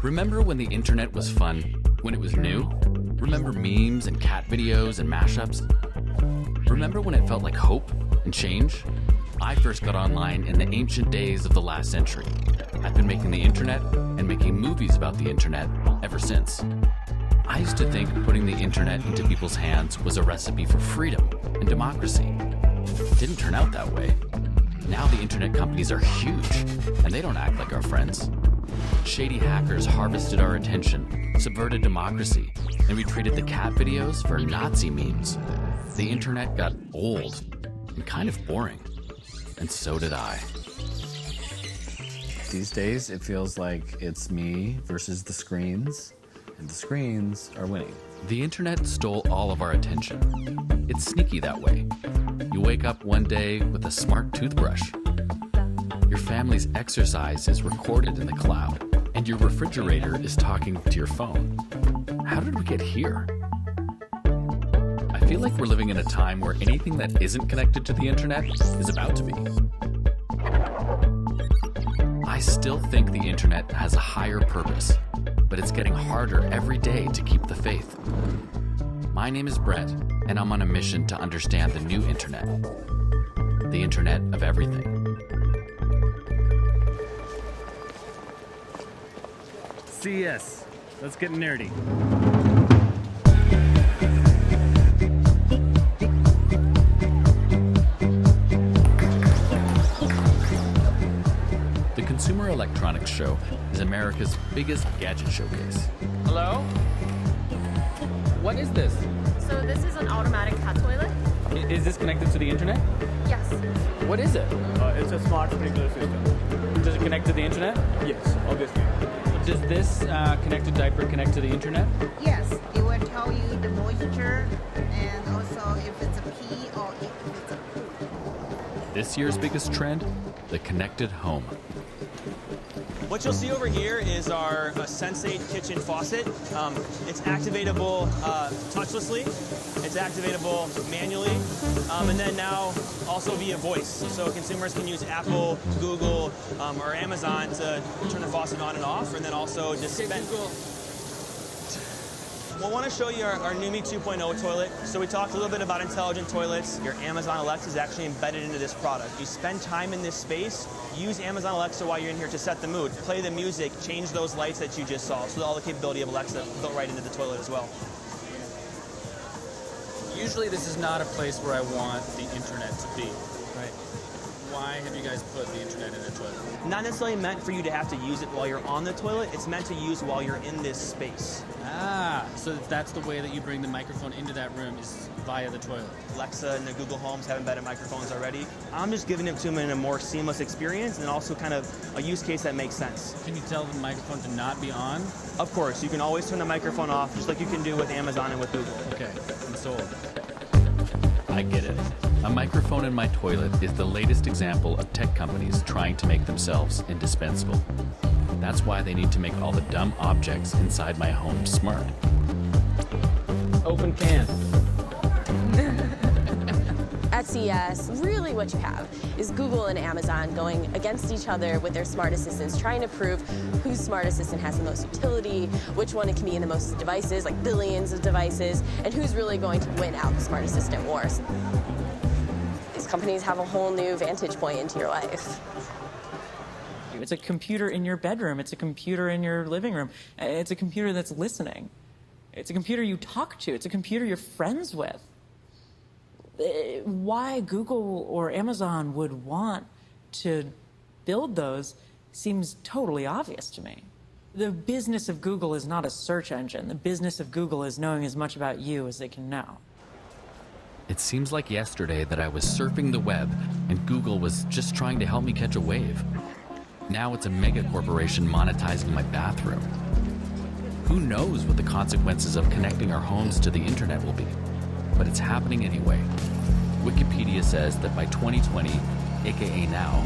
Remember when the internet was fun? When it was new? Remember memes and cat videos and mashups? Remember when it felt like hope and change? I first got online in the ancient days of the last century. I've been making the internet and making movies about the internet ever since. I used to think putting the internet into people's hands was a recipe for freedom and democracy. It didn't turn out that way. Now the internet companies are huge, and they don't act like our friends. Shady hackers harvested our attention, subverted democracy, and we traded the cat videos for Nazi memes. The internet got old and kind of boring, and so did I. These days, it feels like it's me versus the screens, and the screens are winning. The internet stole all of our attention. It's sneaky that way. You wake up one day with a smart toothbrush. Your family's exercise is recorded in the cloud, and your refrigerator is talking to your phone. How did we get here? I feel like we're living in a time where anything that isn't connected to the internet is about to be. I still think the internet has a higher purpose, but it's getting harder every day to keep the faith. My name is Brett, and I'm on a mission to understand the new internet. The internet of everything. CES. Let's get nerdy. The Consumer Electronics Show is America's biggest gadget showcase. Hello? What is this? So this is an automatic cat toilet? Is this connected to the internet? Yes. What is it? It's a smart sprinkler system. Does it connect to the internet? Yes, obviously. Does this connected diaper connect to the internet? Yes, it will tell you the moisture and also if it's a pee or if it's a poop. This year's biggest trend, the connected home. What you'll see over here is our Sensate kitchen faucet. It's activatable touchlessly. It's activatable manually. And then now also via voice. So consumers can use Apple, Google, or Amazon to turn the faucet on and off, and then also dispense. We'll want to show you our NUMI 2.0 toilet. So we talked a little bit about intelligent toilets. Your Amazon Alexa is actually embedded into this product. You spend time in this space, use Amazon Alexa while you're in here to set the mood. Play the music, change those lights that you just saw. So all the capability of Alexa built right into the toilet as well. Usually this is not a place where I want the internet to be, right? Why have you guys put the internet in a toilet? Not necessarily meant for you to have to use it while you're on the toilet. It's meant to use while you're in this space. Ah, so that's the way that you bring the microphone into that room is via the toilet. Alexa and the Google Homes have embedded microphones already. I'm just giving it to them in a more seamless experience and also kind of a use case that makes sense. Can you tell the microphone to not be on? Of course, you can always turn the microphone off just like you can do with Amazon and with Google. Okay, I'm sold. I get it. A microphone in my toilet is the latest example of tech companies trying to make themselves indispensable. That's why they need to make all the dumb objects inside my home smart. Open can. At CES, really what you have is Google and Amazon going against each other with their smart assistants, trying to prove whose smart assistant has the most utility, which one can be in the most devices, like billions of devices, and who's really going to win out the smart assistant wars. These companies have a whole new vantage point into your life. It's a computer in your bedroom. It's a computer in your living room. It's a computer that's listening. It's a computer you talk to. It's a computer you're friends with. Why Google or Amazon would want to build those seems totally obvious to me. The business of Google is not a search engine. The business of Google is knowing as much about you as they can know. It seems like yesterday that I was surfing the web and Google was just trying to help me catch a wave. Now it's a mega corporation monetizing my bathroom. Who knows what the consequences of connecting our homes to the internet will be? But it's happening anyway. Wikipedia says that by 2020, aka now,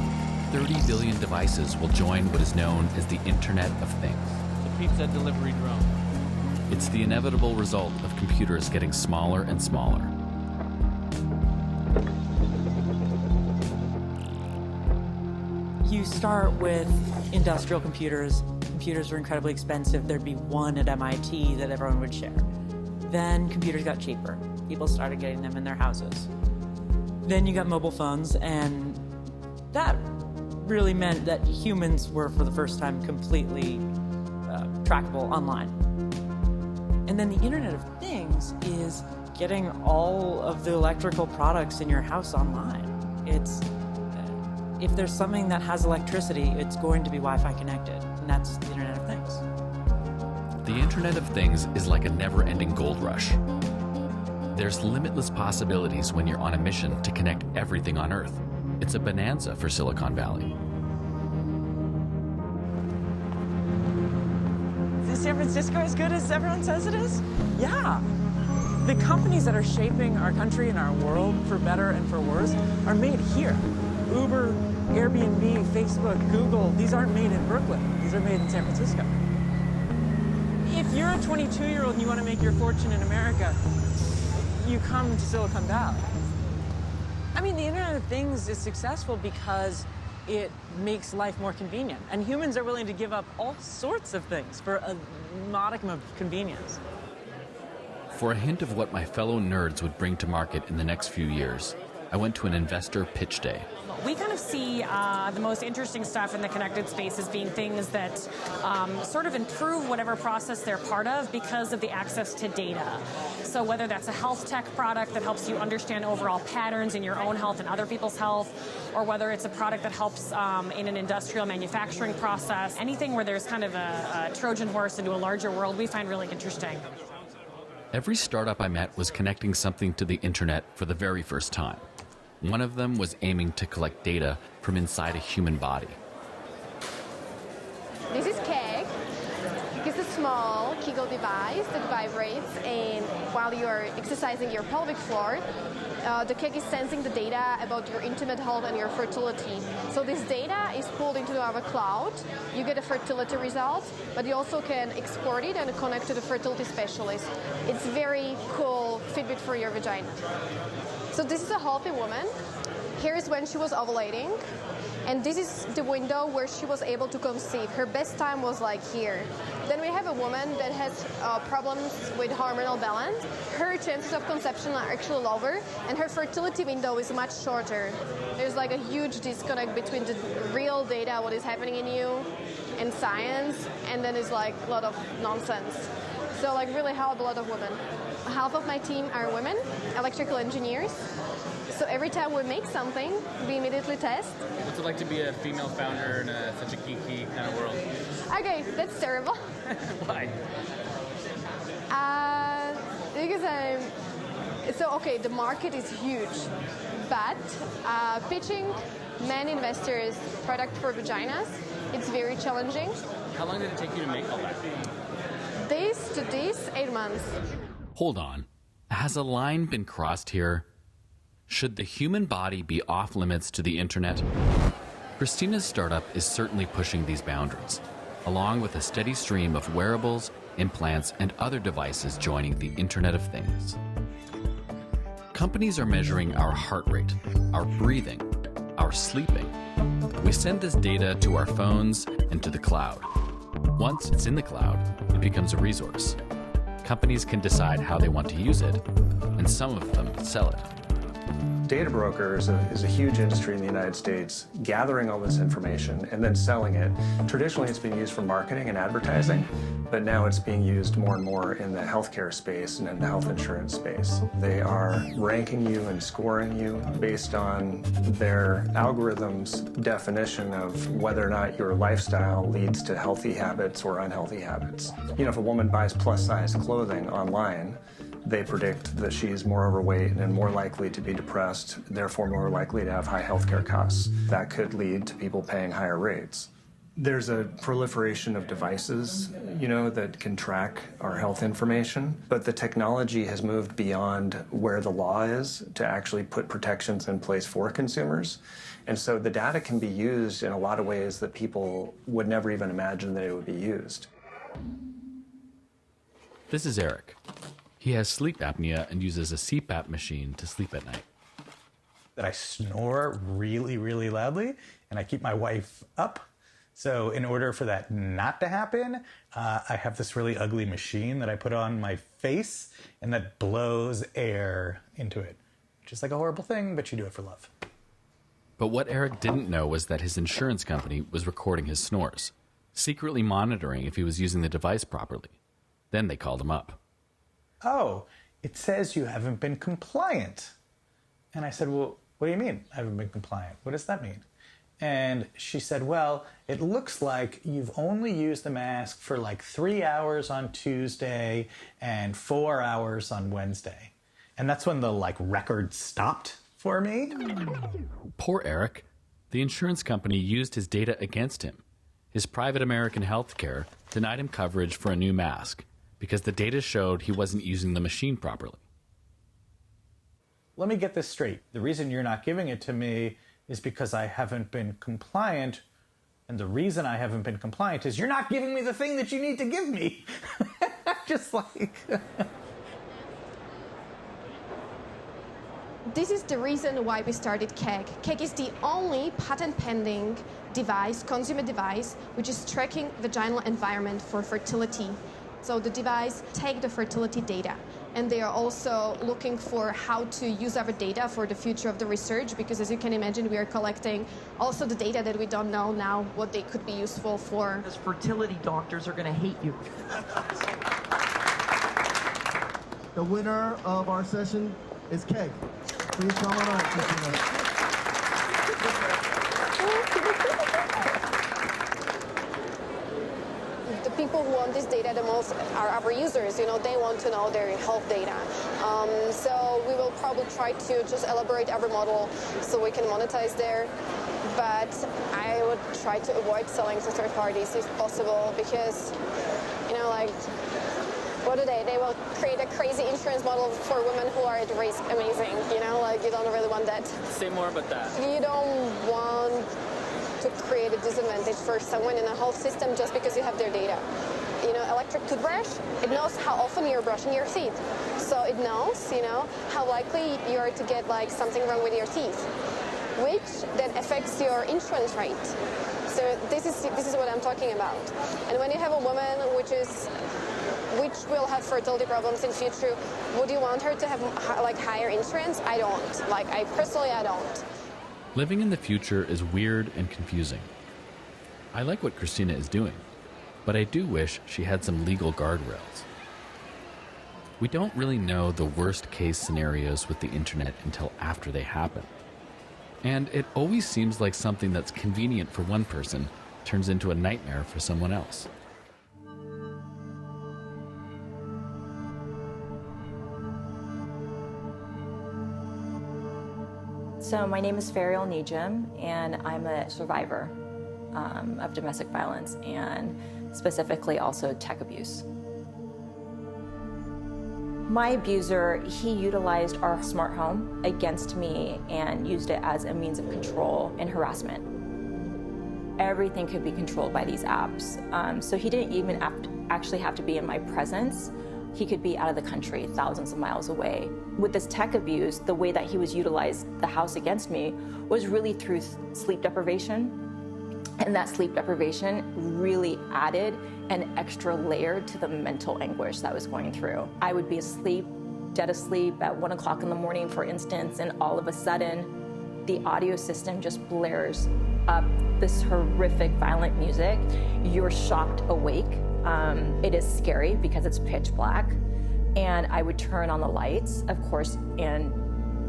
30 billion devices will join what is known as the Internet of Things. The pizza delivery drone. It's the inevitable result of computers getting smaller and smaller. You start with industrial computers, computers were incredibly expensive. There'd be one at MIT that everyone would share. Then computers got cheaper. People started getting them in their houses. Then you got mobile phones, and that really meant that humans were, for the first time, completely trackable online. And then the Internet of Things is getting all of the electrical products in your house online. It's if there's something that has electricity, it's going to be Wi-Fi connected, and that's the Internet of Things. The Internet of Things is like a never-ending gold rush. There's limitless possibilities when you're on a mission to connect everything on Earth. It's a bonanza for Silicon Valley. Is San Francisco as good as everyone says it is? Yeah. The companies that are shaping our country and our world for better and for worse are made here. Uber, Airbnb, Facebook, Google, these aren't made in Brooklyn. These are made in San Francisco. If you're a 22-year-old and you want to make your fortune in America, you come to Silicon Valley. I mean, the Internet of Things is successful because it makes life more convenient. And humans are willing to give up all sorts of things for a modicum of convenience. For a hint of what my fellow nerds would bring to market in the next few years, I went to an investor pitch day. We kind of see the most interesting stuff in the connected space as being things that sort of improve whatever process they're part of because of the access to data. So whether that's a health tech product that helps you understand overall patterns in your own health and other people's health, or whether it's a product that helps in an industrial manufacturing process, anything where there's kind of a Trojan horse into a larger world, we find really interesting. Every startup I met was connecting something to the internet for the very first time. One of them was aiming to collect data from inside a human body. This is Keg. It's a small Kegel device that vibrates, and while you are exercising your pelvic floor, the Keg is sensing the data about your intimate health and your fertility. So this data is pulled into our cloud. You get a fertility result, but you also can export it and connect to the fertility specialist. It's very cool Fitbit for your vagina. So this is a healthy woman. Here is when she was ovulating. And this is the window where she was able to conceive. Her best time was like here. Then we have a woman that has problems with hormonal balance. Her chances of conception are actually lower, and her fertility window is much shorter. There's like a huge disconnect between the real data, what is happening in you, and science, and then it's like a lot of nonsense. So like really help a lot of women. Half of my team are women, electrical engineers. So every time we make something, we immediately test. What's it like to be a female founder in such a geeky kind of world? Okay, that's terrible. Why? Because okay, the market is huge, but pitching men investors product for vaginas, it's very challenging. How long did it take you to make all that? This, 8 months. Hold on. Has a line been crossed here? Should the human body be off limits to the internet? Kristina's startup is certainly pushing these boundaries, along with a steady stream of wearables, implants, and other devices joining the Internet of Things. Companies are measuring our heart rate, our breathing, our sleeping. We send this data to our phones and to the cloud. Once it's in the cloud, it becomes a resource. Companies can decide how they want to use it, and some of them sell it. Data broker is a huge industry in the United States, gathering all this information and then selling it. Traditionally, it's been used for marketing and advertising, but now it's being used more and more in the healthcare space and in the health insurance space. They are ranking you and scoring you based on their algorithm's definition of whether or not your lifestyle leads to healthy habits or unhealthy habits. You know, if a woman buys plus-size clothing online, they predict that she's more overweight and more likely to be depressed, therefore more likely to have high healthcare costs. That could lead to people paying higher rates. There's a proliferation of devices, you know, that can track our health information, but the technology has moved beyond where the law is to actually put protections in place for consumers. And so the data can be used in a lot of ways that people would never even imagine that it would be used. This is Eric. He has sleep apnea and uses a CPAP machine to sleep at night. That I snore really, really loudly, and I keep my wife up So in order for that not to happen, I have this really ugly machine that I put on my face and that blows air into it, which is like a horrible thing, but you do it for love. But what Eric didn't know was that his insurance company was recording his snores, secretly monitoring if he was using the device properly. Then they called him up. Oh, it says you haven't been compliant. And I said, well, what do you mean I haven't been compliant? What does that mean? And she said, well, it looks like you've only used the mask for like 3 hours on Tuesday and 4 hours on Wednesday. And that's when the record stopped for me. Poor Eric. The insurance company used his data against him. His private American health care denied him coverage for a new mask because the data showed he wasn't using the machine properly. Let me get this straight. The reason you're not giving it to me is because I haven't been compliant. And the reason I haven't been compliant is you're not giving me the thing that you need to give me. Just like... This is the reason why we started KEG. KEG is the only patent-pending device, consumer device, which is tracking vaginal environment for fertility. So the device takes the fertility data, and they are also looking for how to use our data for the future of the research, because as you can imagine, we are collecting also the data that we don't know now what they could be useful for. Because fertility doctors are going to hate you. The winner of our session is KEG. Please come on up, Kristina. The people who want this data the most are our users. You know, they want to know their health data. So we will probably try to just elaborate our model so we can monetize there. But I would try to avoid selling to third parties if possible, because, you know, what do they will create a crazy insurance model for women who are at risk. Amazing, you know, you don't really want that. Say more about that. You don't want to create a disadvantage for someone in a health system just because you have their data. You know, electric toothbrush, it knows how often you're brushing your teeth. So it knows, you know, how likely you are to get something wrong with your teeth, which then affects your insurance rate. So this is what I'm talking about. And when you have a woman which will have fertility problems in future, would you want her to have higher insurance? I don't. I personally don't. Living in the future is weird and confusing. I like what Kristina is doing, but I do wish she had some legal guardrails. We don't really know the worst case scenarios with the internet until after they happen. And it always seems like something that's convenient for one person turns into a nightmare for someone else. So my name is Fariel Nejim, and I'm a survivor of domestic violence and specifically also tech abuse. My abuser, he utilized our smart home against me and used it as a means of control and harassment. Everything could be controlled by these apps. So he didn't even actually have to be in my presence. He could be out of the country, thousands of miles away. With this tech abuse, the way that he was utilized the house against me was really through sleep deprivation. And that sleep deprivation really added an extra layer to the mental anguish that I was going through. I would be asleep, dead asleep at 1 o'clock in the morning, for instance, and all of a sudden, the audio system just blares up this horrific, violent music. You're shocked awake. It is scary because it's pitch black. And I would turn on the lights, of course, and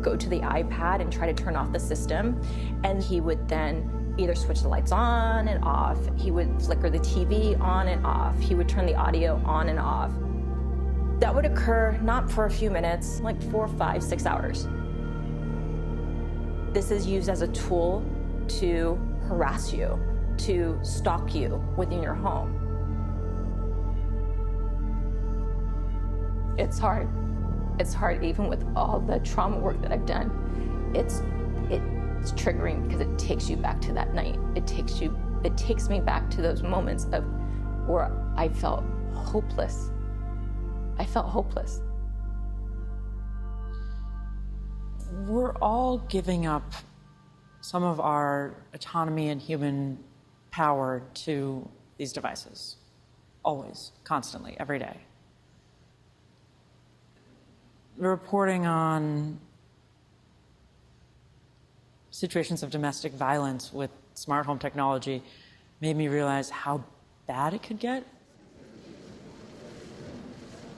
go to the iPad and try to turn off the system. And he would then either switch the lights on and off. He would flicker the TV on and off. He would turn the audio on and off. That would occur not for a few minutes, like 4, 5, 6 hours. This is used as a tool to harass you, to stalk you within your home. It's hard. It's hard even with all the trauma work that I've done. It's triggering because it takes you back to that night. It takes me back to those moments of where I felt hopeless. I felt hopeless. We're all giving up some of our autonomy and human power to these devices. Always, constantly, every day. Reporting on situations of domestic violence with smart home technology made me realize how bad it could get.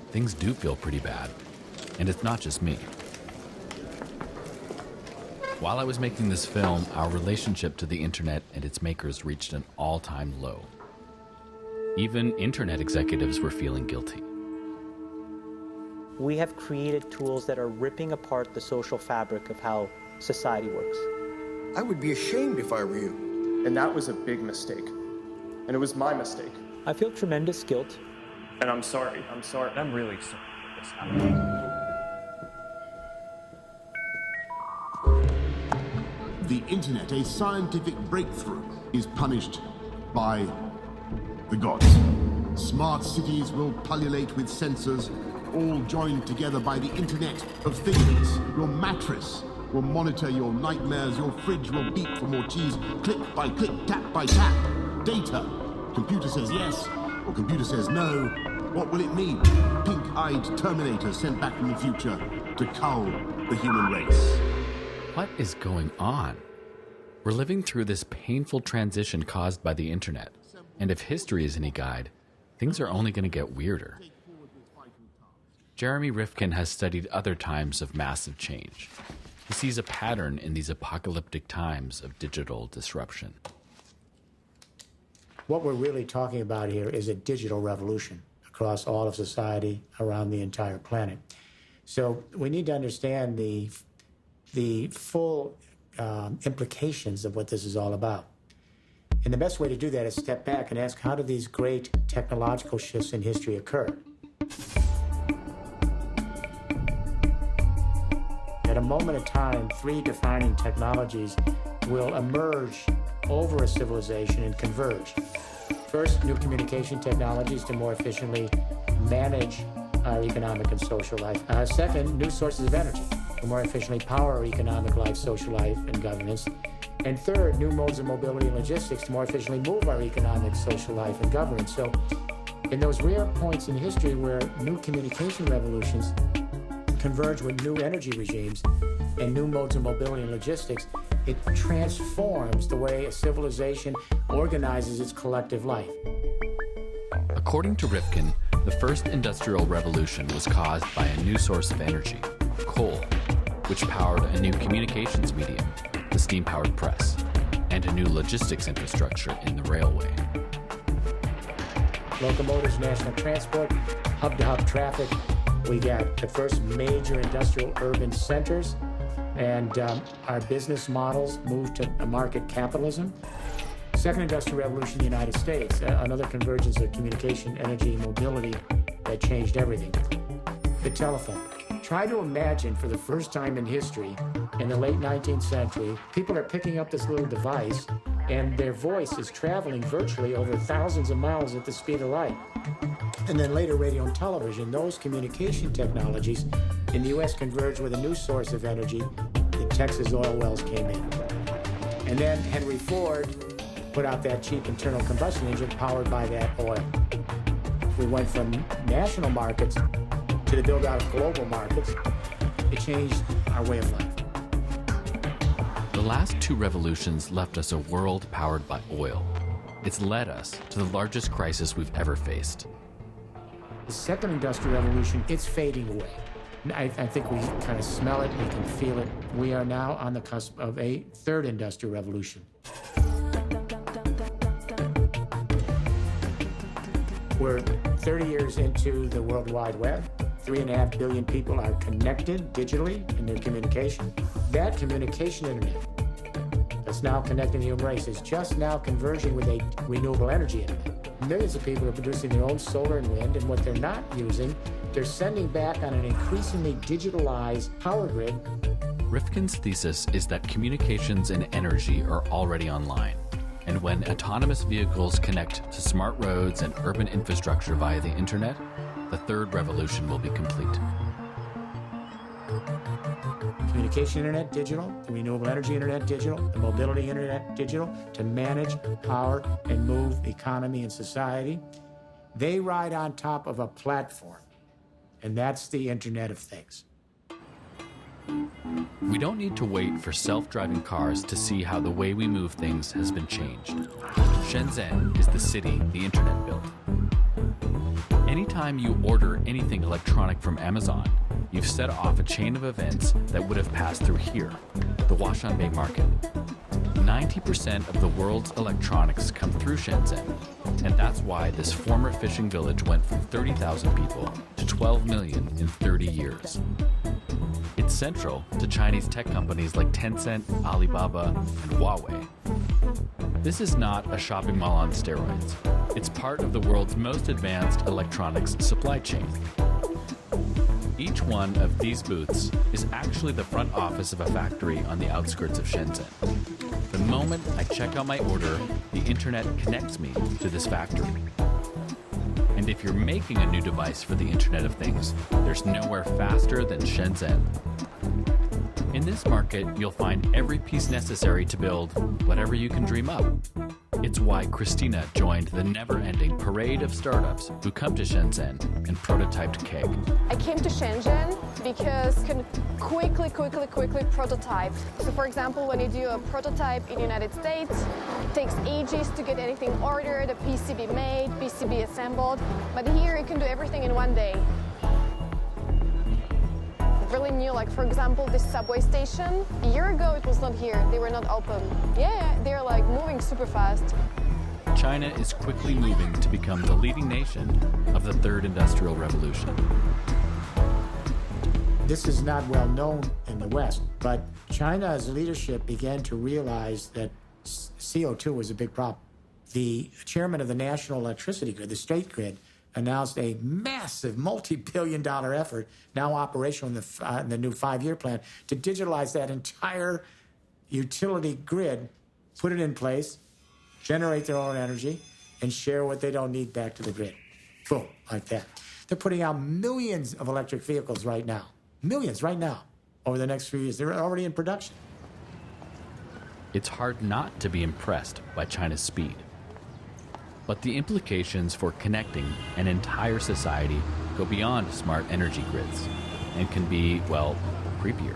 Things do feel pretty bad, and it's not just me. While I was making this film, our relationship to the internet and its makers reached an all-time low. Even internet executives were feeling guilty. We have created tools that are ripping apart the social fabric of how society works. I would be ashamed if I were you. And that was a big mistake. And it was my mistake. I feel tremendous guilt. And I'm sorry. I'm really sorry this happened. The internet, a scientific breakthrough, is punished by the gods. Smart cities will pullulate with sensors, all joined together by the internet of things. Your mattress will monitor your nightmares, your fridge will beep for more cheese, click by click, tap by tap. Data. Computer says yes, or computer says no. What will it mean? Pink-eyed Terminator sent back from the future to cull the human race. What is going on? We're living through this painful transition caused by the internet. And if history is any guide, things are only going to get weirder. Jeremy Rifkin has studied other times of massive change. He sees a pattern in these apocalyptic times of digital disruption. What we're really talking about here is a digital revolution across all of society around the entire planet. So we need to understand the full implications of what this is all about. And the best way to do that is step back and ask, how do these great technological shifts in history occur? At a moment of time, three defining technologies will emerge over a civilization and converge. First, new communication technologies to more efficiently manage our economic and social life. Second, new sources of energy to more efficiently power our economic life, social life, and governance. And third, new modes of mobility and logistics to more efficiently move our economic, social life, and governance. So in those rare points in history where new communication revolutions converge with new energy regimes and new modes of mobility and logistics, it transforms the way a civilization organizes its collective life. According to Rifkin, the first industrial revolution was caused by a new source of energy, coal, which powered a new communications medium, the steam-powered press, and a new logistics infrastructure in the railway. Locomotives, national transport, hub-to-hub traffic. We got the first major industrial urban centers, and our business models moved to a market capitalism. Second industrial revolution in the United States, another convergence of communication, energy, and mobility that changed everything. The telephone. Try to imagine for the first time in history, in the late 19th century, people are picking up this little device and their voice is traveling virtually over thousands of miles at the speed of light. And then later, radio and television, those communication technologies in the U.S. converged with a new source of energy. The Texas oil wells came in. And then Henry Ford put out that cheap internal combustion engine powered by that oil. We went from national markets to the build-out of global markets. It changed our way of life. The last two revolutions left us a world powered by oil. It's led us to the largest crisis we've ever faced. The second industrial revolution, it's fading away. I think we kind of smell it, we can feel it. We are now on the cusp of a third industrial revolution. We're 30 years into the World Wide Web. 3.5 billion people are connected digitally in their communication. That communication internet that's now connecting the human race is just now converging with a renewable energy internet. Millions of people are producing their own solar and wind, and what they're not using, they're sending back on an increasingly digitalized power grid. Rifkin's thesis is that communications and energy are already online. And when autonomous vehicles connect to smart roads and urban infrastructure via the internet, the third revolution will be complete. Communication internet, digital. The renewable energy internet, digital. The mobility internet, digital. To manage, power, and move the economy and society. They ride on top of a platform, and that's the Internet of Things. We don't need to wait for self-driving cars to see how the way we move things has been changed. Shenzhen is the city the internet built. Anytime you order anything electronic from Amazon, you've set off a chain of events that would have passed through here, the Washanbei market. 90% of the world's electronics come through Shenzhen, and that's why this former fishing village went from 30,000 people to 12 million in 30 years. It's central to Chinese tech companies like Tencent, Alibaba, and Huawei. This is not a shopping mall on steroids. It's part of the world's most advanced electronics supply chain. Each one of these booths is actually the front office of a factory on the outskirts of Shenzhen. The moment I check out my order, the internet connects me to this factory. And if you're making a new device for the Internet of Things, there's nowhere faster than Shenzhen. In this market, you'll find every piece necessary to build whatever you can dream up. It's why Kristina joined the never-ending parade of startups who come to Shenzhen and prototyped Keg. I came to Shenzhen because you can quickly prototype. So for example, when you do a prototype in the United States, it takes ages to get anything ordered, a PCB made, PCB assembled. But here you can do everything in one day. Really new, like for example, this subway station. A year ago it was not here, they were not open. Yeah, they're like moving super fast. China is quickly moving to become the leading nation of the third industrial revolution. This is not well known in the West, but China's leadership began to realize that CO2 was a big problem. The chairman of the national electricity grid, the state grid, announced a massive multi-billion-dollar effort, now operational in the new 5-year plan, to digitalize that entire utility grid, put it in place, generate their own energy, and share what they don't need back to the grid. Boom, like that. They're putting out millions of electric vehicles right now. Millions right now, over the next few years. They're already in production. It's hard not to be impressed by China's speed. But the implications for connecting an entire society go beyond smart energy grids and can be, well, creepier.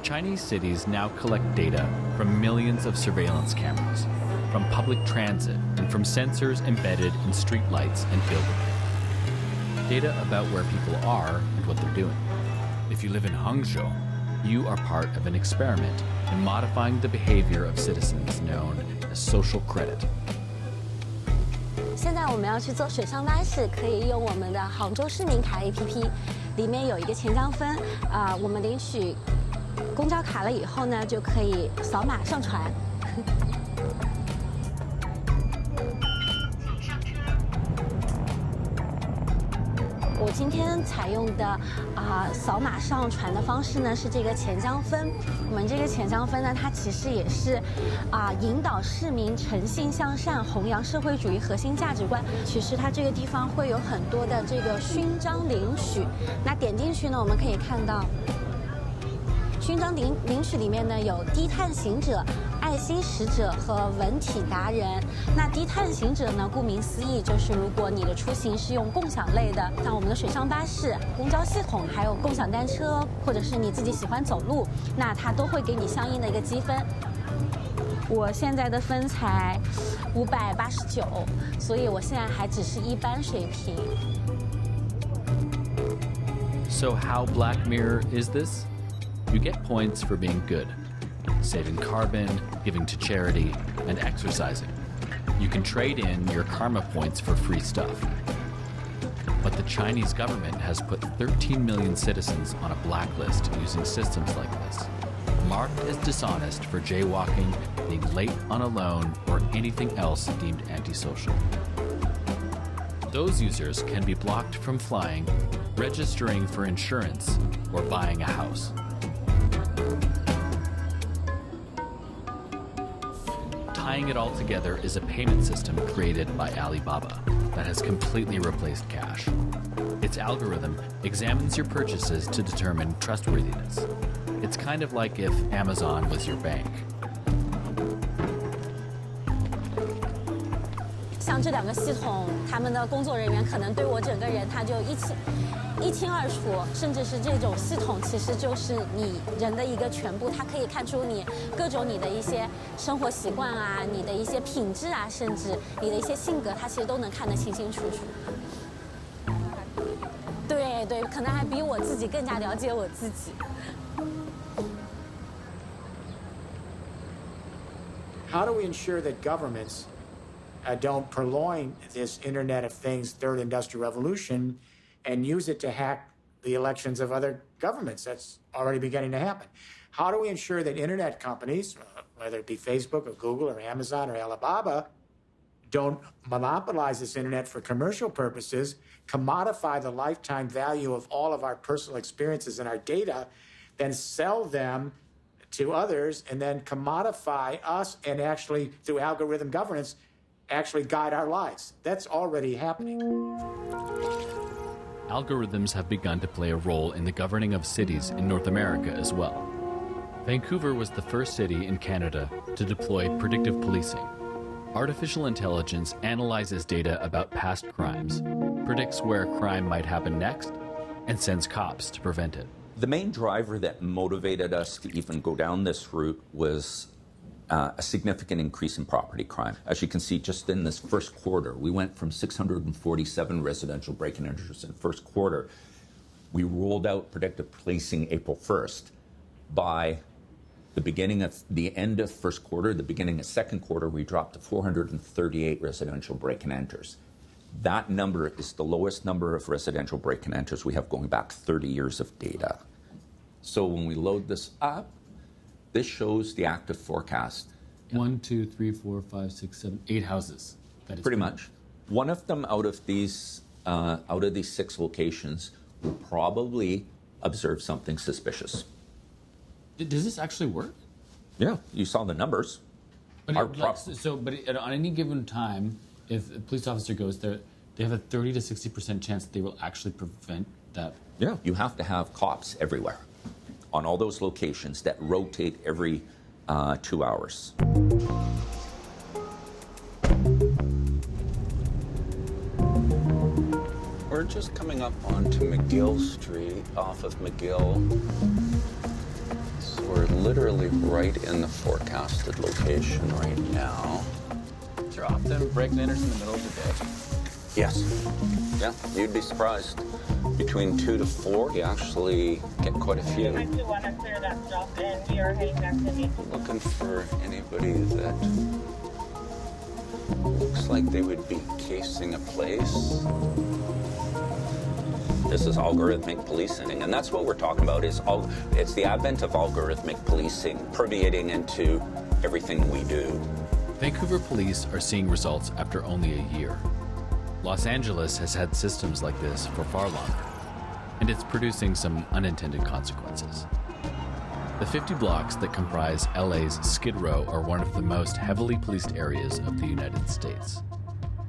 Chinese cities now collect data from millions of surveillance cameras, from public transit, and from sensors embedded in street lights and buildings. Data about where people are and what they're doing. If you live in Hangzhou, you are part of an experiment in modifying the behavior of citizens known as social credit. 现在我们要去坐水上巴士，可以用我们的杭州市民卡 APP， 里面有一个钱江分，我们领取公交卡了以后呢，就可以扫码上船。我今天采用的扫码上传的方式呢是这个钱江分。我们这个钱江分呢，它其实也是引导市民诚信向善，弘扬社会主义核心价值观。其实它这个地方会有很多的这个勋章领取。那点进去呢，我们可以看到勋章领取里面呢有低碳行者、爱心使者和文体达人。那低碳行者呢，顾名思义，就是如果你的出行是用共享类的，像我们的水上巴士、公交系统，还有共享单车，或者是你自己喜欢走路，那它都会给你相应的一个积分。我现在的分才589，所以我现在还只是一般水平。So how Black Mirror is this? You get points for being good, saving carbon, giving to charity, and exercising. You can trade in your karma points for free stuff. But the Chinese government has put 13 million citizens on a blacklist using systems like this, marked as dishonest for jaywalking, being late on a loan, or anything else deemed antisocial. Those users can be blocked from flying, registering for insurance, or buying a house. Tying it all together is a payment system created by Alibaba. that has completely replaced cash. Its algorithm examines your purchases to determine trustworthiness. It's kind of like if Amazon was your bank. 像这两个系统，他们的工作人员可能对我整个人他就一清二楚，甚至是这种系统其实就是你人的一个全部，它可以看出你各种你的一些生活习惯啊，你的一些品质啊，甚至你的一些性格，它其实都能看得清清楚楚。对对，可能还比我自己更加了解我自己。How do we ensure that governments don't purloin this Internet of Things third industrial revolution and use it to hack the elections of other governments? That's already beginning to happen. How do we ensure that Internet companies, whether it be Facebook or Google or Amazon or Alibaba, don't monopolize this Internet for commercial purposes, commodify the lifetime value of all of our personal experiences and our data, then sell them to others, and then commodify us and actually, through algorithm governance, actually guide our lives? That's already happening. Algorithms have begun to play a role in the governing of cities in North America as well. Vancouver was the first city in Canada to deploy predictive policing. Artificial intelligence analyzes data about past crimes, predicts where a crime might happen next, and sends cops to prevent it. The main driver that motivated us to even go down this route was a significant increase in property crime. As you can see, just in this first quarter, we went from 647 residential break-in enters in first quarter. We rolled out predictive policing April 1st. By the end of first quarter, the beginning of second quarter, we dropped to 438 residential break-in enters. That number is the lowest number of residential break-in enters we have going back 30 years of data. So when we load this up, this shows the active forecast. 1, 2, 3, 4, 5, 6, 7, 8 houses. That is pretty much. One of them out of these 6 locations will probably observe something suspicious. Does this actually work? Yeah, you saw the numbers. But on any given time, if a police officer goes there, they have a 30 to 60% chance that they will actually prevent that. Yeah, you have to have cops everywhere on all those locations that rotate every 2 hours. We're just coming up onto McGill Street off of McGill. So we're literally right in the forecasted location right now. Is there often break-in-enters in the middle of the day? Yes. Yeah, you'd be surprised. Between 2 to 4, you actually get quite a few. Looking for anybody that looks like they would be casing a place. This is algorithmic policing, and that's what we're talking about. It's the advent of algorithmic policing permeating into everything we do. Vancouver police are seeing results after only a year. Los Angeles has had systems like this for far longer, and it's producing some unintended consequences. The 50 blocks that comprise LA's Skid Row are one of the most heavily policed areas of the United States.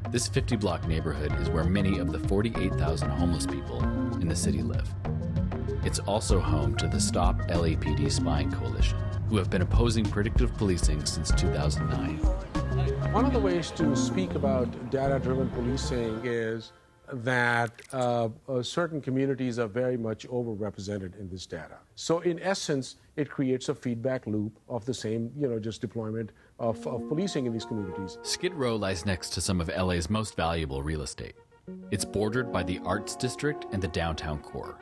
This 50-block neighborhood is where many of the 48,000 homeless people in the city live. It's also home to the Stop LAPD Spying Coalition, who have been opposing predictive policing since 2009. One of the ways to speak about data-driven policing is that certain communities are very much overrepresented in this data. So in essence, it creates a feedback loop of the same, just deployment of policing in these communities. Skid Row lies next to some of LA's most valuable real estate. It's bordered by the Arts District and the downtown core.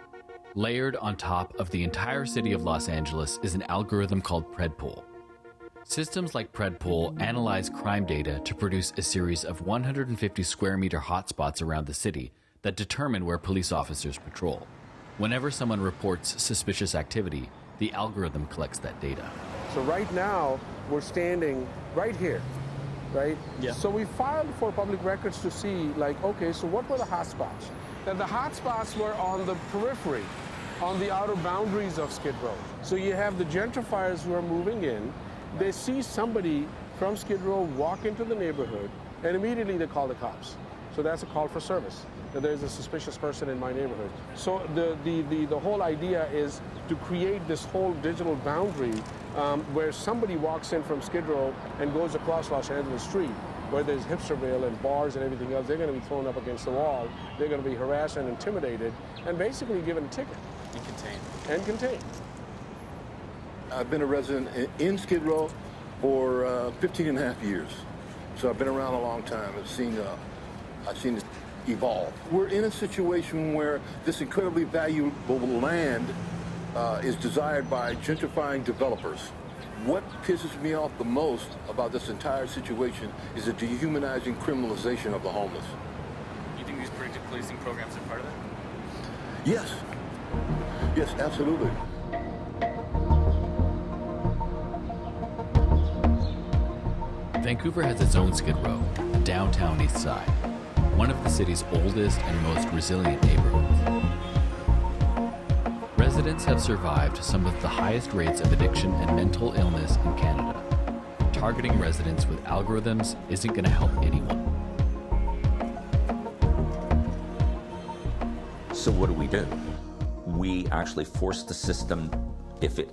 Layered on top of the entire city of Los Angeles is an algorithm called PredPol. Systems like PredPol analyze crime data to produce a series of 150 square meter hotspots around the city that determine where police officers patrol. Whenever someone reports suspicious activity, the algorithm collects that data. So right now, we're standing right here, right? Yeah. So we filed for public records to see, okay, so what were the hotspots? That the hotspots were on the periphery, on the outer boundaries of Skid Row. So you have the gentrifiers who are moving in. They see somebody from Skid Row walk into the neighborhood, and immediately they call the cops. So that's a call for service, that there's a suspicious person in my neighborhood. So the whole idea is to create this whole digital boundary where somebody walks in from Skid Row and goes across Los Angeles Street, where there's Hipsterville and bars and everything else. They're going to be thrown up against the wall. They're going to be harassed and intimidated and basically given a ticket. And contained. I've been a resident in Skid Row for 15 and a half years. So I've been around a long time. I've seen it evolve. We're in a situation where this incredibly valuable land is desired by gentrifying developers. What pisses me off the most about this entire situation is the dehumanizing criminalization of the homeless. You think these predictive policing programs are part of that? Yes. Yes, absolutely. Vancouver has its own Skid Row, the downtown east side, one of the city's oldest and most resilient neighborhoods. Residents have survived some of the highest rates of addiction and mental illness in Canada. Targeting residents with algorithms isn't going to help anyone. So what do? We actually force the system, if it's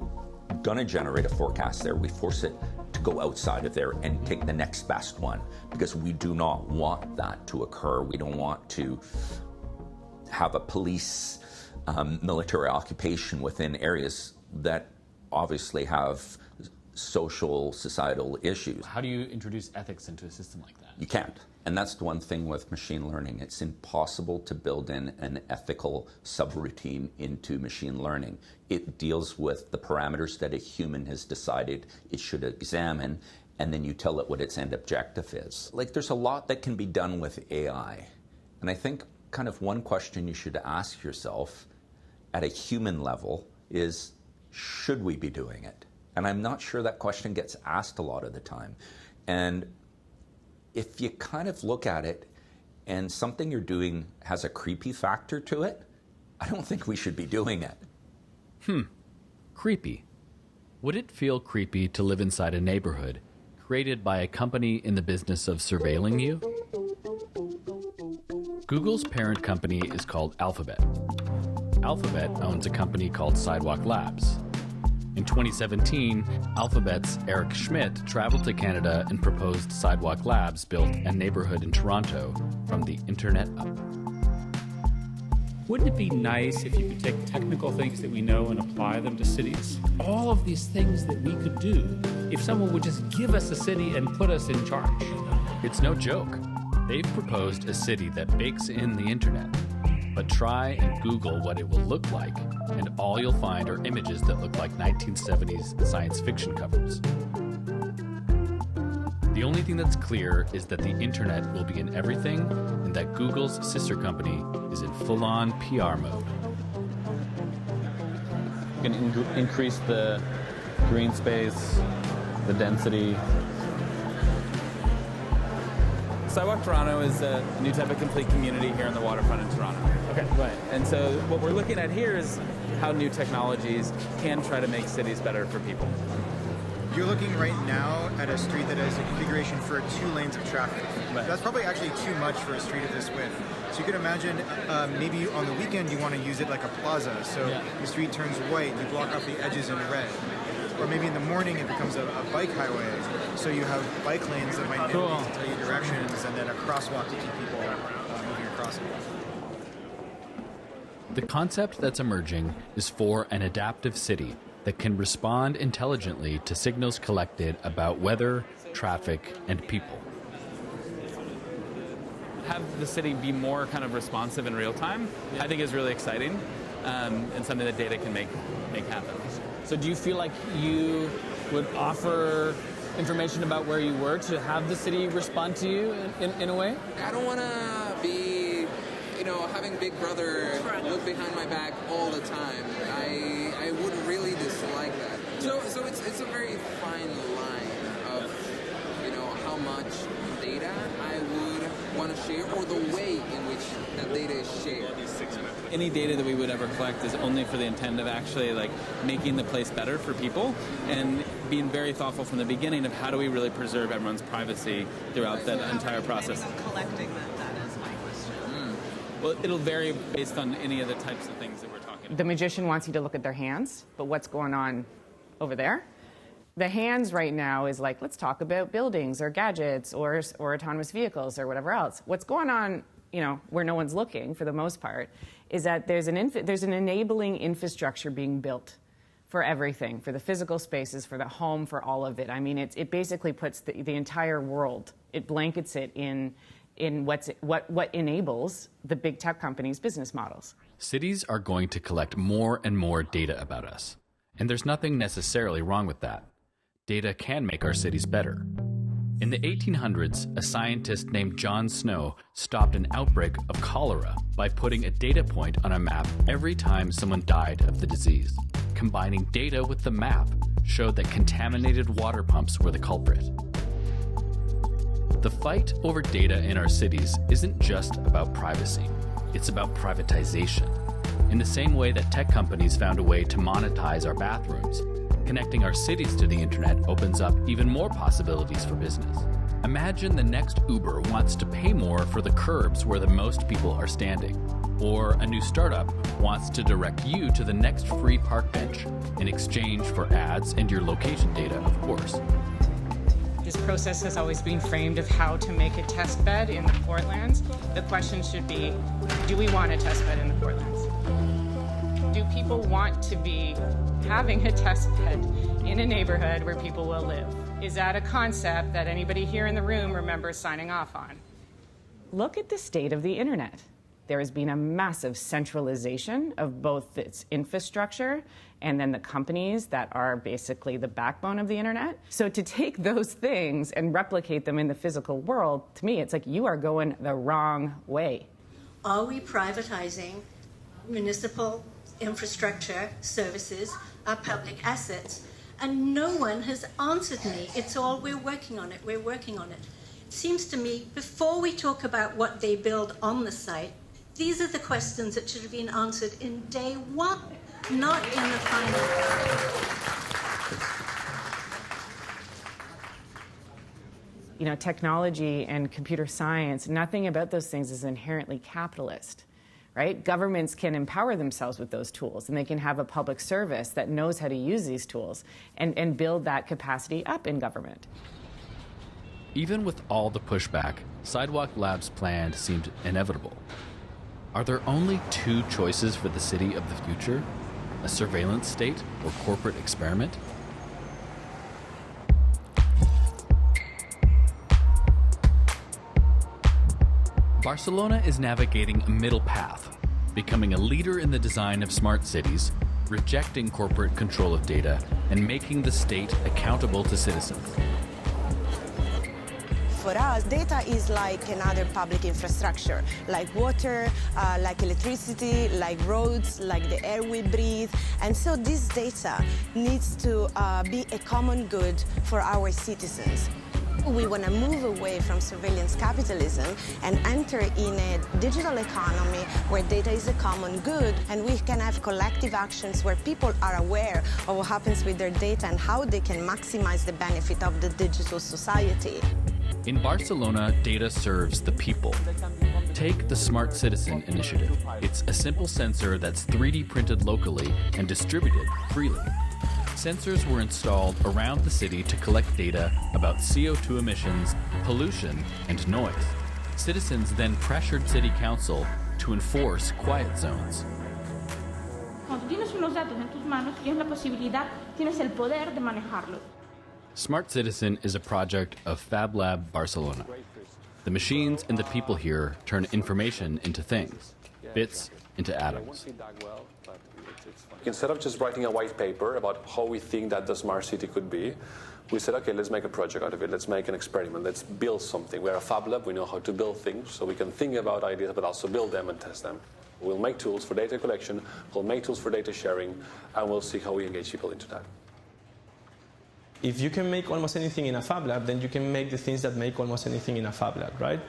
going to generate a forecast there, we force it to go outside of there and take the next best one, because we do not want that to occur. We don't want to have a police military occupation within areas that obviously have social, societal issues. How do you introduce ethics into a system like that? You can't. And that's the one thing with machine learning. It's impossible to build in an ethical subroutine into machine learning. It deals with the parameters that a human has decided it should examine, and then you tell it what its end objective is. Like, there's a lot that can be done with AI. And I think kind of one question you should ask yourself at a human level is, should we be doing it? And I'm not sure that question gets asked a lot of the time. And if you kind of look at it and something you're doing has a creepy factor to it, I don't think we should be doing it. Creepy. Would it feel creepy to live inside a neighborhood created by a company in the business of surveilling you? Google's parent company is called Alphabet. Alphabet owns a company called Sidewalk Labs. In 2017, Alphabet's Eric Schmidt traveled to Canada and proposed Sidewalk Labs built a neighborhood in Toronto from the internet up. Wouldn't it be nice if you could take technical things that we know and apply them to cities? All of these things that we could do if someone would just give us a city and put us in charge. It's no joke. They've proposed a city that bakes in the internet. But try and Google what it will look like, and all you'll find are images that look like 1970s science fiction covers. The only thing that's clear is that the internet will be in everything, and that Google's sister company is in full-on PR mode. You can increase the green space, the density. Sidewalk Toronto is a new type of complete community here on the waterfront in Toronto. Okay. Right. And so what we're looking at here is how new technologies can try to make cities better for people. You're looking right now at a street that has a configuration for 2 lanes of traffic. Right. That's probably actually too much for a street of this width. So you could imagine maybe on the weekend you want to use it like a plaza. So the street turns white, you block off the edges in red. Or maybe in the morning it becomes a bike highway. So you have bike lanes that might tell you directions, and then a crosswalk to keep people moving across it. The concept that's emerging is for an adaptive city that can respond intelligently to signals collected about weather, traffic, and people. Have the city be more kind of responsive in real time, I think is really exciting, and something that data can make happen. So do you feel like you would offer information about where you were to have the city respond to you in a way? I don't want to be, having Big Brother look behind my back all the time. I would really dislike that. So it's a very fine line of, how much data I would want to share, or the way in which that data is shared. Any data that we would ever collect is only for the intent of actually making the place better for people, and being very thoughtful from the beginning of how do we really preserve everyone's privacy throughout that entire process. Collecting that data is my Well, it'll vary based on any of the types of things that we're talking about. The magician wants you to look at their hands, but what's going on over there? The hands right now is like, let's talk about buildings or gadgets or autonomous vehicles or whatever else. What's going on, where no one's looking for the most part, is that there's an enabling infrastructure being built for everything, for the physical spaces, for the home, for all of it. I mean, it basically puts the entire world, it blankets it in what enables the big tech companies' business models. Cities are going to collect more and more data about us, and there's nothing necessarily wrong with that. Data can make our cities better. In the 1800s, a scientist named John Snow stopped an outbreak of cholera by putting a data point on a map every time someone died of the disease. Combining data with the map showed that contaminated water pumps were the culprit. The fight over data in our cities isn't just about privacy, it's about privatization. In the same way that tech companies found a way to monetize our bathrooms, connecting our cities to the internet opens up even more possibilities for business. Imagine the next Uber wants to pay more for the curbs where the most people are standing. Or a new startup wants to direct you to the next free park bench in exchange for ads and your location data, of course. This process has always been framed of how to make a test bed in the Portlands. The question should be, do we want a test bed in the Portlands? Do people want to be having a test bed in a neighborhood where people will live? Is that a concept that anybody here in the room remembers signing off on? Look at the state of the internet. There has been a massive centralization of both its infrastructure and then the companies that are basically the backbone of the internet. So to take those things and replicate them in the physical world, to me, it's like you are going the wrong way. Are we privatizing municipal infrastructure services, our public assets? And no one has answered me. It's all, we're working on it, we're working on it. It seems to me, before we talk about what they build on the site, these are the questions that should have been answered in day one, not in the final. Technology and computer science, nothing about those things is inherently capitalist, right? Governments can empower themselves with those tools, and they can have a public service that knows how to use these tools and build that capacity up in government. Even with all the pushback, Sidewalk Lab's plan seemed inevitable. Are there only two choices for the city of the future? A surveillance state or corporate experiment? Barcelona is navigating a middle path, becoming a leader in the design of smart cities, rejecting corporate control of data, and making the state accountable to citizens. For us, data is like another public infrastructure, like water, like electricity, like roads, like the air we breathe. And so this data needs to be a common good for our citizens. We want to move away from surveillance capitalism and enter in a digital economy where data is a common good, and we can have collective actions where people are aware of what happens with their data and how they can maximize the benefit of the digital society. In Barcelona, data serves the people. Take the Smart Citizen initiative. It's a simple sensor that's 3D printed locally and distributed freely. Sensors were installed around the city to collect data about CO2 emissions, pollution, and noise. Citizens then pressured City Council to enforce quiet zones. Cuando tienes unos datos en tus manos, tienes la posibilidad, tienes el poder de manejarlo. Smart Citizen is a project of Fab Lab Barcelona. The machines and the people here turn information into things, bits into atoms. Instead of just writing a white paper about how we think that the smart city could be, we said, okay, let's make a project out of it. Let's make an experiment. Let's build something. We're a Fab Lab. We know how to build things, so we can think about ideas, but also build them and test them. We'll make tools for data collection. We'll make tools for data sharing, and we'll see how we engage people into that. If you can make almost anything in a Fab Lab, then you can make the things that make almost anything in a Fab Lab, right?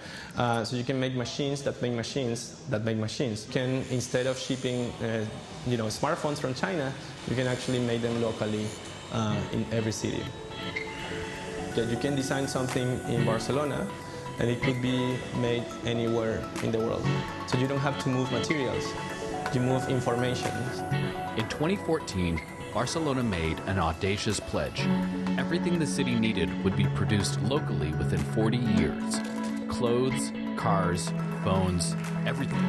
So you can make machines that make machines that make machines. You can, instead of shipping smartphones from China, you can actually make them locally in every city. You can design something in Barcelona and it could be made anywhere in the world. So you don't have to move materials, you move information. In 2014, Barcelona made an audacious pledge. Everything the city needed would be produced locally within 40 years. Clothes, cars, phones, everything.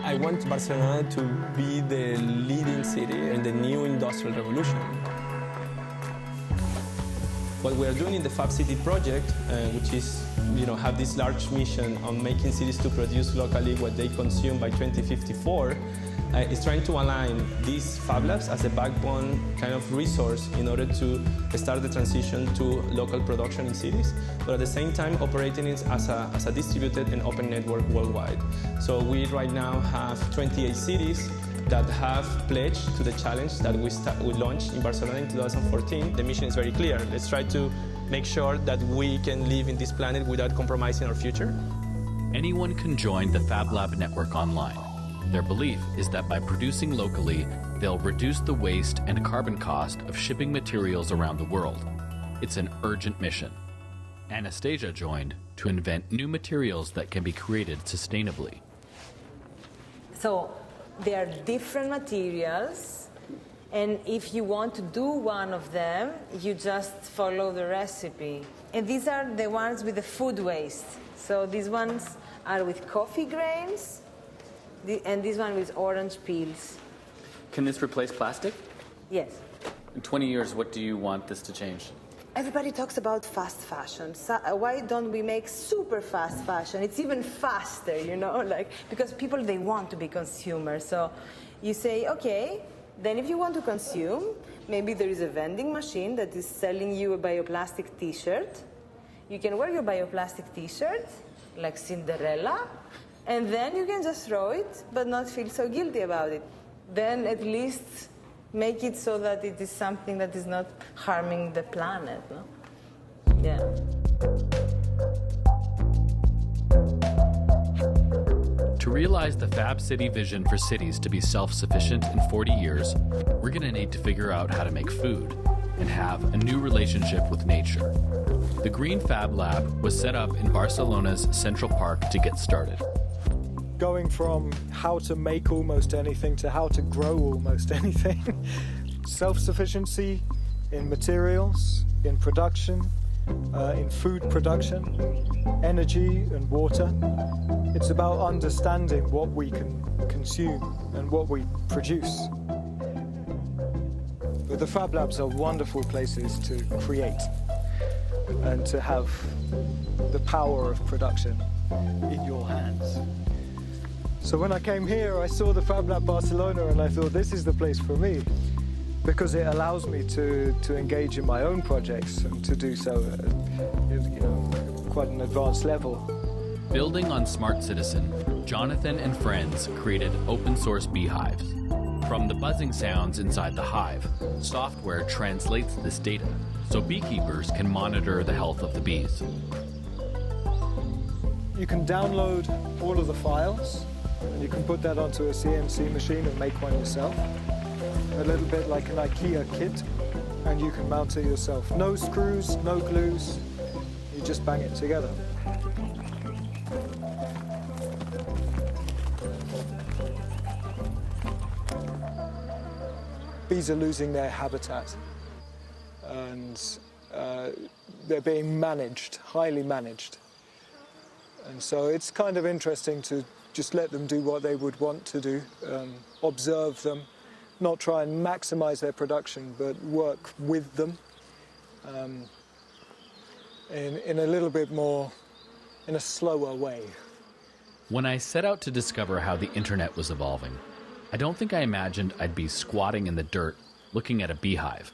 I want Barcelona to be the leading city in the new industrial revolution. What we are doing in the Fab City project, which is, have this large mission on making cities to produce locally what they consume by 2054, is trying to align these Fab Labs as a backbone kind of resource in order to start the transition to local production in cities, but at the same time operating it as a distributed and open network worldwide. So we right now have 28 cities that have pledged to the challenge that we launched in Barcelona in 2014. The mission is very clear. Let's try to make sure that we can live in this planet without compromising our future. Anyone can join the Fab Lab network online. Their belief is that by producing locally, they'll reduce the waste and carbon cost of shipping materials around the world. It's an urgent mission. Anastasia joined to invent new materials that can be created sustainably. So there are different materials, and if you want to do one of them, you just follow the recipe. And these are the ones with the food waste. So these ones are with coffee grains, and this one with orange peels. Can this replace plastic? Yes. In 20 years, what do you want this to change? Everybody talks about fast fashion. So why don't we make super fast fashion? It's even faster, because people, they want to be consumers. So you say, okay, then if you want to consume, maybe there is a vending machine that is selling you a bioplastic t-shirt. You can wear your bioplastic t-shirt, like Cinderella, and then you can just throw it, but not feel so guilty about it. Then at least make it so that it is something that is not harming the planet, no? Yeah. To realize the Fab City vision for cities to be self-sufficient in 40 years, we're going to need to figure out how to make food and have a new relationship with nature. The Green Fab Lab was set up in Barcelona's Central Park to get started. Going from how to make almost anything to how to grow almost anything. Self-sufficiency in materials, in production, in food production, energy and water. It's about understanding what we can consume and what we produce. But the Fab Labs are wonderful places to create and to have the power of production in your hands. So when I came here, I saw the Fab Lab Barcelona and I thought, this is the place for me, because it allows me to engage in my own projects and to do so at quite an advanced level. Building on Smart Citizen, Jonathan and friends created open source beehives. From the buzzing sounds inside the hive, software translates this data so beekeepers can monitor the health of the bees. You can download all of the files, and you can put that onto a CNC machine and make one yourself. A little bit like an IKEA kit, and you can mount it yourself. No screws, no glues, you just bang it together. Bees are losing their habitat, and they're being managed, highly managed. And so it's kind of interesting to just let them do what they would want to do, observe them, not try and maximize their production, but work with them in a little bit more, in a slower way. When I set out to discover how the internet was evolving, I don't think I imagined I'd be squatting in the dirt looking at a beehive.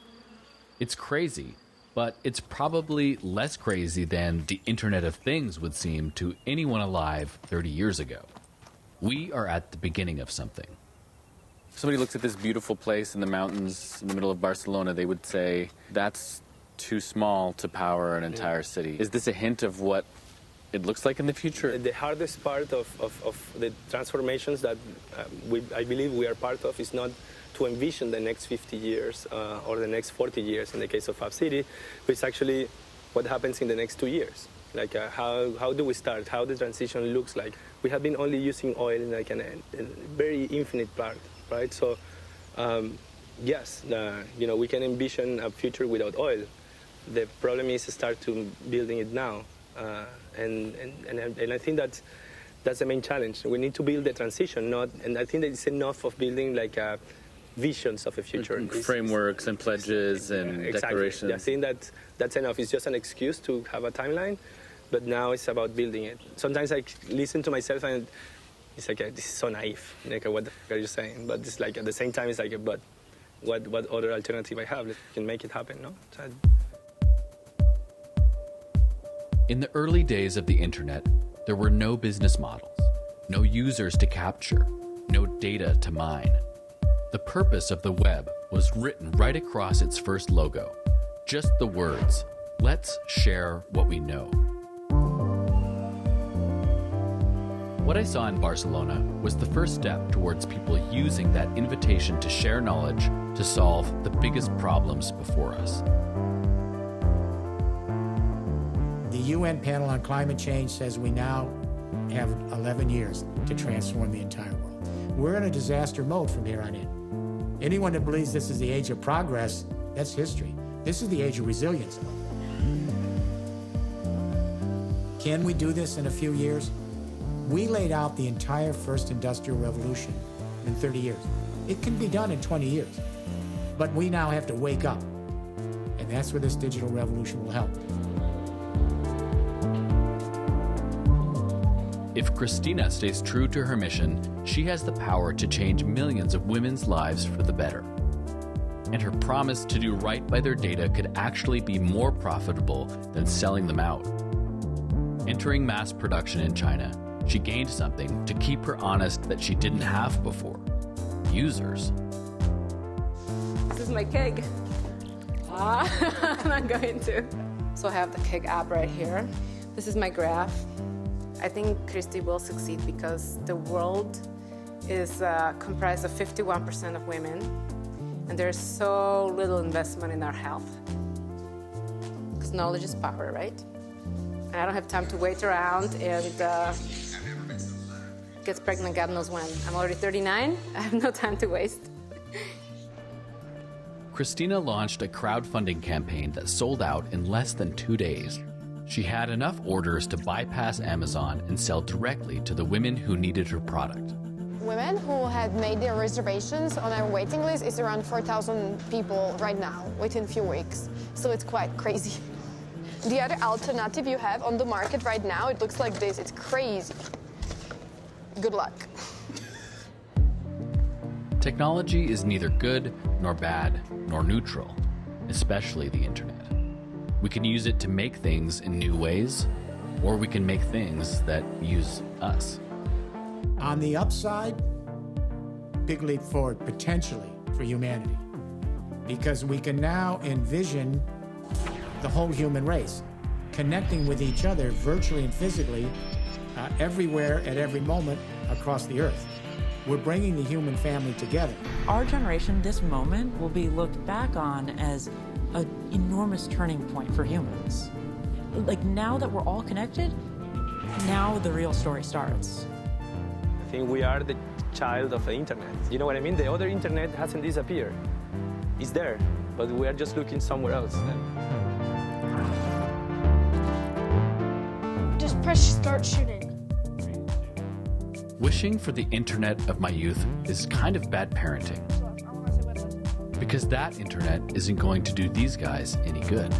It's crazy, but it's probably less crazy than the Internet of Things would seem to anyone alive 30 years ago. We are at the beginning of something. If somebody looks at this beautiful place in the mountains in the middle of Barcelona, they would say, that's too small to power an entire city. Is this a hint of what it looks like in the future? The hardest part of the transformations that I believe we are part of is not to envision the next 50 years or the next 40 years in the case of Fab City, but it's actually what happens in the next 2 years. Like how do we start? How the transition looks like? We have been only using oil in like a very infinite part, right? So yes, we can envision a future without oil. The problem is to start to building it now, and I think that's the main challenge. We need to build the transition, and I think that it's enough of building like visions of a future. Frameworks and pledges and declarations. Yeah, I think that's enough. It's just an excuse to have a timeline, but now it's about building it. Sometimes I listen to myself and it's like, this is so naive. Like, what the f are you saying? But it's like, at the same time, it's like, but what other alternative I have that can make it happen, no? In the early days of the internet, there were no business models, no users to capture, no data to mine. The purpose of the web was written right across its first logo. Just the words, let's share what we know. What I saw in Barcelona was the first step towards people using that invitation to share knowledge to solve the biggest problems before us. The UN panel on climate change says we now have 11 years to transform the entire world. We're in a disaster mode from here on in. Anyone that believes this is the age of progress, that's history. This is the age of resilience. Can we do this in a few years? We laid out the entire first industrial revolution in 30 years. It can be done in 20 years. But we now have to wake up. And that's where this digital revolution will help. If Kristina stays true to her mission, she has the power to change millions of women's lives for the better. And her promise to do right by their data could actually be more profitable than selling them out. Entering mass production in China, she gained something to keep her honest that she didn't have before: users. This is my keg. I'm not going to. So I have the keg app right here. This is my graph. I think Kristi will succeed because the world is comprised of 51% of women, and there's so little investment in our health. Because knowledge is power, right? And I don't have time to wait around and get pregnant God knows when. I'm already 39. I have no time to waste. Kristina launched a crowdfunding campaign that sold out in less than 2 days. She had enough orders to bypass Amazon and sell directly to the women who needed her product. Women who had made their reservations on our waiting list is around 4,000 people right now, within a few weeks. So it's quite crazy. The other alternative you have on the market right now, it looks like this. It's crazy. Good luck. Technology is neither good nor bad nor neutral, especially the internet. We can use it to make things in new ways, or we can make things that use us. On the upside, big leap forward potentially for humanity, because we can now envision the whole human race connecting with each other virtually and physically everywhere at every moment across the earth. We're bringing the human family together. Our generation, this moment, will be looked back on as an enormous turning point for humans. Like, now that we're all connected, now the real story starts. I think we are the child of the internet. You know what I mean? The other internet hasn't disappeared. It's there, but we are just looking somewhere else. Just press start shooting. Wishing for the internet of my youth is kind of bad parenting, because that internet isn't going to do these guys any good.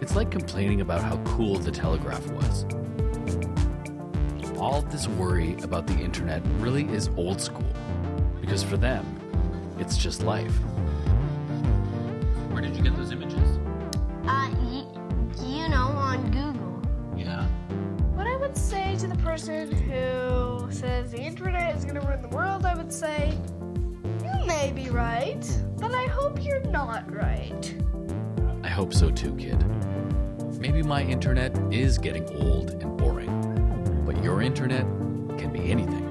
It's like complaining about how cool the telegraph was. All this worry about the internet really is old school, because for them, it's just life. Where did you get those images? You know, on Google. Yeah. What I would say to the person who says the internet is going to ruin the world, I would say, you may be right, but I hope you're not right. I hope so too, kid. Maybe my internet is getting old and boring, but your internet can be anything.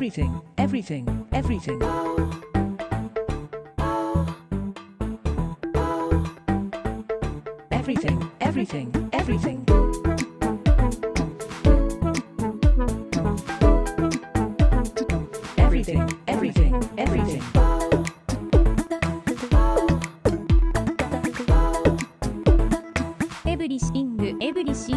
everything, everything, everything. Everything, everything, everything. Everything, everything, everything. Everything, everything.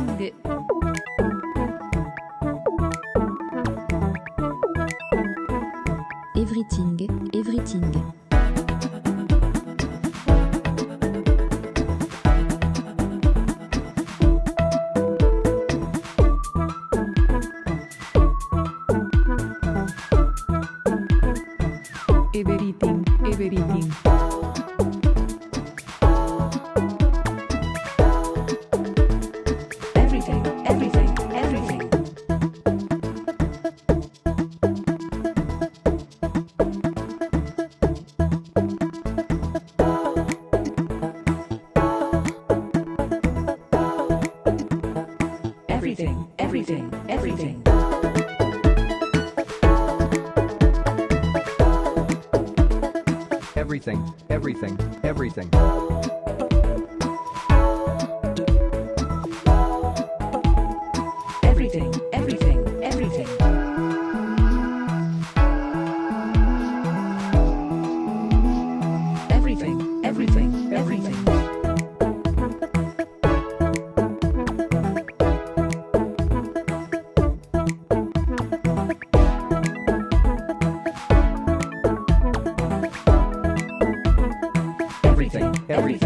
Everything, everything. Everything, everything. Everything, everything, everything. Everything, everything, everything. Everything, everything, everything. Everything, everything, everything. Everything, everything, everything. Everything, everything.